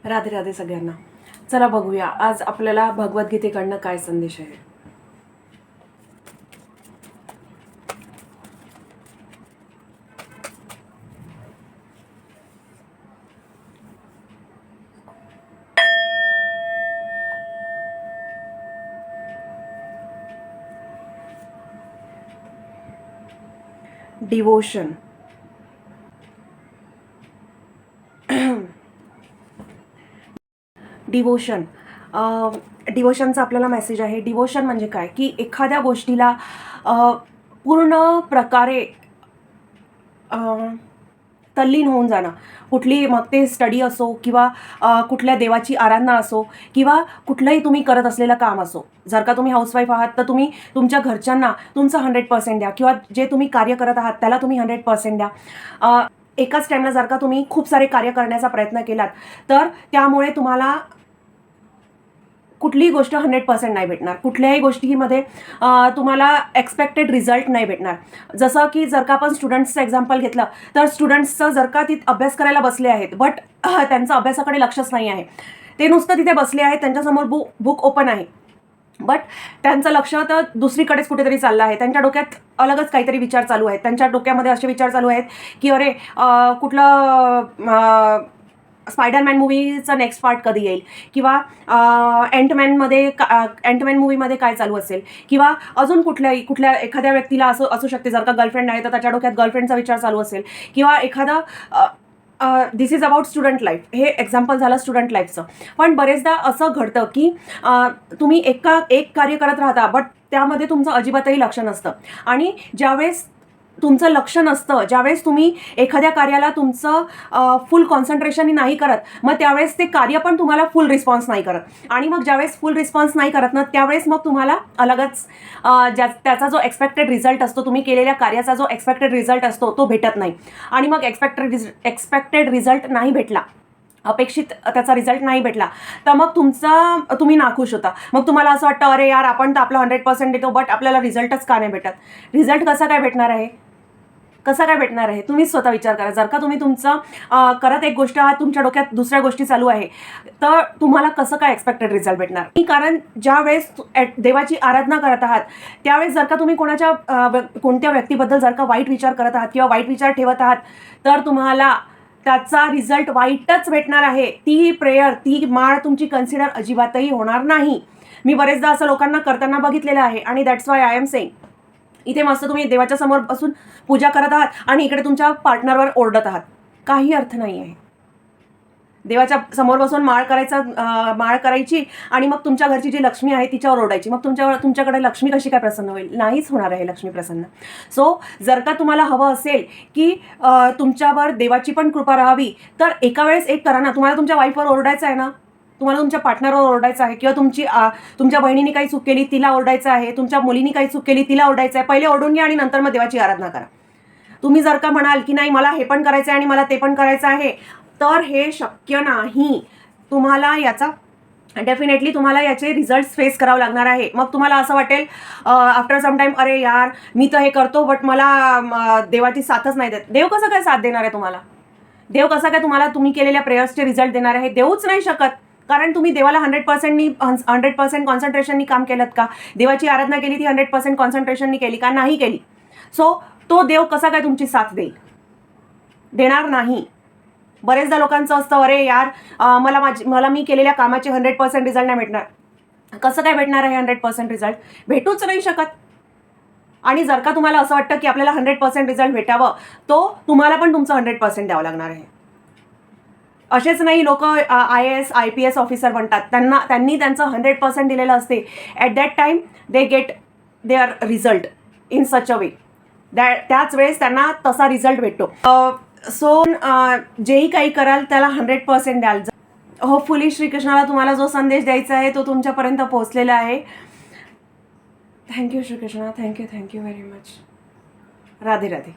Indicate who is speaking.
Speaker 1: राधे राधे सगळ्यांना. चला बघूया आज आपल्याला भगवद्गीतेकडनं काय संदेश आहे. डिवोशन. डिवोशन डिवोशनचा आपल्याला मेसेज आहे. डिवोशन म्हणजे काय की एखाद्या गोष्टीला पूर्ण प्रकारे तल्लीन होऊन जाणं. कुठली मग ते स्टडी असो किंवा कुठल्या देवाची आराधना असो किंवा कुठलंही तुम्ही करत असलेलं काम असो. जर का तुम्ही हाऊसवाईफ आहात तर तुम्ही तुमच्या घरच्यांना तुमचं 100% द्या किंवा जे तुम्ही कार्य करत आहात त्याला तुम्ही 100% द्या. एकाच टाईमला जर का तुम्ही खूप सारे कार्य करण्याचा प्रयत्न केलात तर त्यामुळे तुम्हाला कुठलीही गोष्ट 100% नाही भेटणार. कुठल्याही गोष्टीमध्ये तुम्हाला एक्सपेक्टेड रिझल्ट नाही भेटणार. जसं की जर का आपण स्टुडंट्सचं एक्झाम्पल घेतलं तर स्टुडंट्सचं जर का तिथे अभ्यास करायला बसले आहेत बट त्यांचं अभ्यासाकडे लक्षच नाही आहे. ते नुसतं तिथे बसले आहेत, त्यांच्यासमोर बुक ओपन आहे बट त्यांचं लक्ष तर दुसरीकडेच कुठेतरी चाललं आहे. त्यांच्या डोक्यात अलगच काहीतरी विचार चालू आहेत. त्यांच्या डोक्यामध्ये असे विचार चालू आहेत की अरे कुठलं स्पायडरमॅन मूवीचा नेक्स्ट पार्ट कधी येईल किंवा अँटमॅन मूवीमध्ये काय चालू असेल किंवा अजून कुठल्या एखाद्या व्यक्तीला असू शकते. जर का गर्लफ्रेंड आहे तर त्याच्या डोक्यात गर्लफ्रेंडचा विचार चालू असेल किंवा एखादा दिस इज अबाउट स्टुडंट लाईफ. हे एक्झाम्पल झालं स्टुडंट लाईफचं. पण बरेचदा असं घडतं की तुम्ही एक कार्य करत राहता बट त्यामध्ये तुमचं अजिबातही लक्ष नसतं. आणि ज्यावेळेस तुमचं लक्ष नसतं, ज्यावेळेस तुम्ही एखाद्या कार्याला तुमचं फुल कॉन्सन्ट्रेशन नाही करत मग त्यावेळेस ते कार्य पण तुम्हाला फुल रिस्पॉन्स नाही करत. आणि मग ज्यावेळेस फुल रिस्पॉन्स नाही करत ना त्यावेळेस मग तुम्हाला अलगच त्याचा जो एक्सपेक्टेड रिझल्ट असतो, तुम्ही केलेल्या कार्याचा जो एक्सपेक्टेड रिझल्ट असतो तो भेटत नाही. आणि मग एक्सपेक्टेड रिझल्ट नाही भेटला, अपेक्षित त्याचा रिझल्ट नाही भेटला तर मग तुम्ही नाखुश होता. मग तुम्हाला असं वाटतं अरे यार आपण तर आपलं 100% देतो बट आपल्याला रिझल्टच का नाही भेटत. रिझल्ट कसा काय भेटणार आहे, कसं काय भेटणार आहे तुम्हीच स्वतः विचार करा. जर का तुम्ही तुमचं करत एक गोष्ट आहात, तुमच्या डोक्यात दुसऱ्या गोष्टी चालू आहे तर तुम्हाला कसं काय एक्सपेक्टेड रिझल्ट भेटणार. कारण ज्या वेळेस देवाची आराधना करत आहात त्यावेळेस जर का तुम्ही कोणत्या व्यक्तीबद्दल जर का वाईट विचार करत आहात किंवा वाईट विचार ठेवत आहात तर तुम्हाला त्याचा रिझल्ट वाईटच भेटणार आहे. ती प्रेयर, ती माळ तुमची कन्सिडर अजिबातही होणार नाही. मी बरेचदा असं लोकांना करताना बघितलेलं आहे आणि that's why I am saying. इथे मस्त तुम्ही देवाच्या समोर बसून पूजा करत आहात आणि इकडे तुमच्या पार्टनरवर ओरडत आहात. काही अर्थ नाही आहे. देवाच्या समोर बसून माळ करायची आणि मग तुमच्या घरची जी लक्ष्मी आहे तिच्यावर ओरडायची. मग तुमच्याकडे लक्ष्मी कशी काय प्रसन्न होईल. नाहीच होणार आहे लक्ष्मी प्रसन्न. सो जर का तुम्हाला हवं असेल की तुमच्यावर देवाची पण कृपा राहावी तर एका वेळेस एक करा ना. तुम्हाला तुमच्या वाईफवर ओरडायचं आहे ना, तुम्हाला तुमच्या पार्टनरवर ओरडायचं आहे किंवा तुमच्या बहिणीने काही चूक केली तिला ओरडायचं आहे, तुमच्या मुलीने काही चूक केली तिला ओरडायचं आहे. पहिले ओरडून घ्या आणि नंतर मग देवाची आराधना करा. तुम्ही जर का म्हणाल की नाही मला हे पण करायचं आहे आणि मला ते पण करायचं आहे तर हे शक्य नाही. डेफिनेटली तुम्हाला याचे रिझल्ट फेस करावं लागणार आहे. मग तुम्हाला असं वाटेल आफ्टर सम टाइम अरे यार मी तर हे करतो बट मला देवाची साथच नाही देत. देव कसं काय साथ देणार आहे तुम्हाला. देव कसा काय तुम्हाला तुम्ही केलेल्या प्रेयर्सचे रिझल्ट देणार आहे. देऊच नाही शकत. कारण तुम्ही देवाला 100% कॉन्सन्ट्रेशननी काम केलं का. देवाची आराधना केली ती 100% कॉन्सन्ट्रेशननी केली का, नाही केली. सो तो देव कसा काय तुमची साथ देईल, देणार नाही. बरेचदा लोकांचं असतं अरे यार मला मी केलेल्या कामाचे 100% रिझल्ट नाही भेटणार. कसं काय भेटणार आहे 100% रिझल्ट, भेटूच नाही शकत. आणि जर का तुम्हाला असं वाटतं की आपल्याला 100% रिझल्ट भेटावं तो तुम्हाला पण तुमचं 100% द्यावं लागणार आहे. असेच नाही लोक IAS IPS ऑफिसर बनतात. त्यांनी त्यांचं 100% दिलेलं असते. At that time they get their result in such a way. त्याच वेळेस त्यांना तसा रिझल्ट भेटतो. सो जेही काही कराल त्याला 100% द्याल. होपफुली श्रीकृष्णाला तुम्हाला जो संदेश द्यायचा आहे तो तुमच्यापर्यंत पोहोचलेला आहे. Thank you Shrikrishna. Thank you very much. Radhe Radhe.